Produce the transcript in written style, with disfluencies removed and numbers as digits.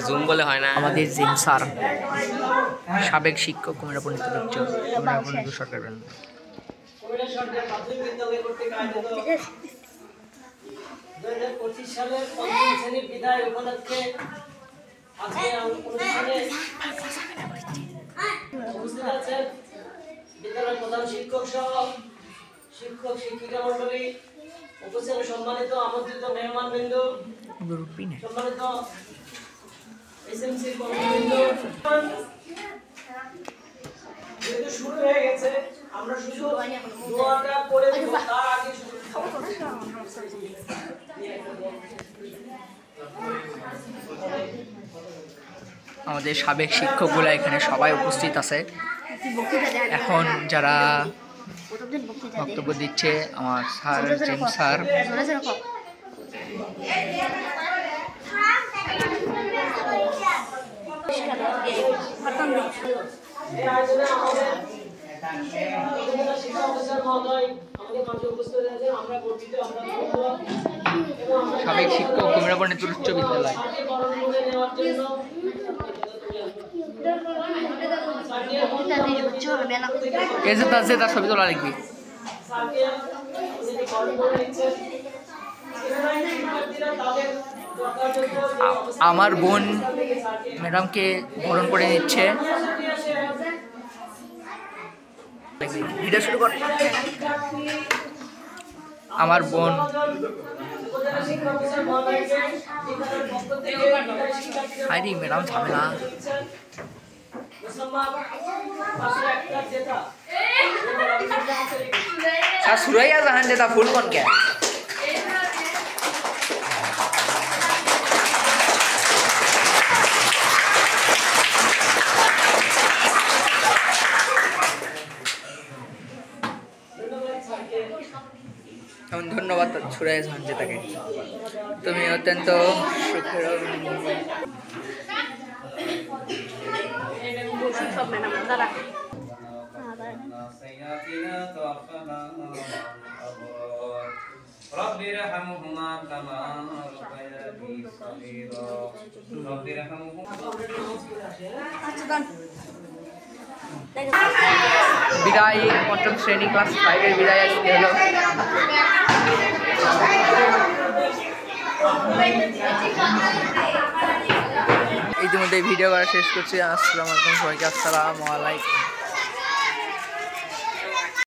Zoom বলে হয় না। আমাদের জিম স্যার, সাবেক শিক্ষক কুমিরা পণ্ডিত সরকার। সালের পঞ্চম শ্রেণীর বিদায় উপলক্ষে আজকে অনুষ্ঠানে উপস্থিত আছেন বিদ্যালয়ের প্রধান শিক্ষক সহ শিক্ষক শিক্ষিকা মন্ডলী, উপস্থিত সম্মানিত আমন্ত্রিত মেহমানবৃন্দ, সম্মানিত এসএমসি কর্মীবৃন্দ। যেহেতু শুরু হয়ে গেছে, আমরা শুধু দোয়াটা পড়ে দেব, তার আগে শুধু আমাদের সাবেক শিক্ষকগুলো এখানে সবাই উপস্থিত আছে। এখন যারা বক্তব্য দিচ্ছে আমার স্যার, জিম স্যার। সাবেক শিক্ষক কুমিরা পণ্ডিত উচ্চ বিদ্যালয়। এই যে তার ছবি তোলা লিখবি। আমার বোন ম্যাডামকে বরণ করে নিচ্ছে। আমার বোন হাইরি ম্যাডাম ঝামেলা। সুরাইয়া জাহান যেটা ফুল কোন কে ধন্যবাদ সুরাইয়া জাহান যেটাকে। তুমি অত্যন্ত সুখের رب ارحمهما كما ربياني صغيرا رب ارحمهما। বিদায় পঞ্চম শ্রেণী ক্লাস 5 এর বিদায় আজকে হলো। ইতিমধ্যে ভিডিও করা শেষ করছি। আসসালামু আলাইকুম সবাইকে। আসসালামু আলাইকুম।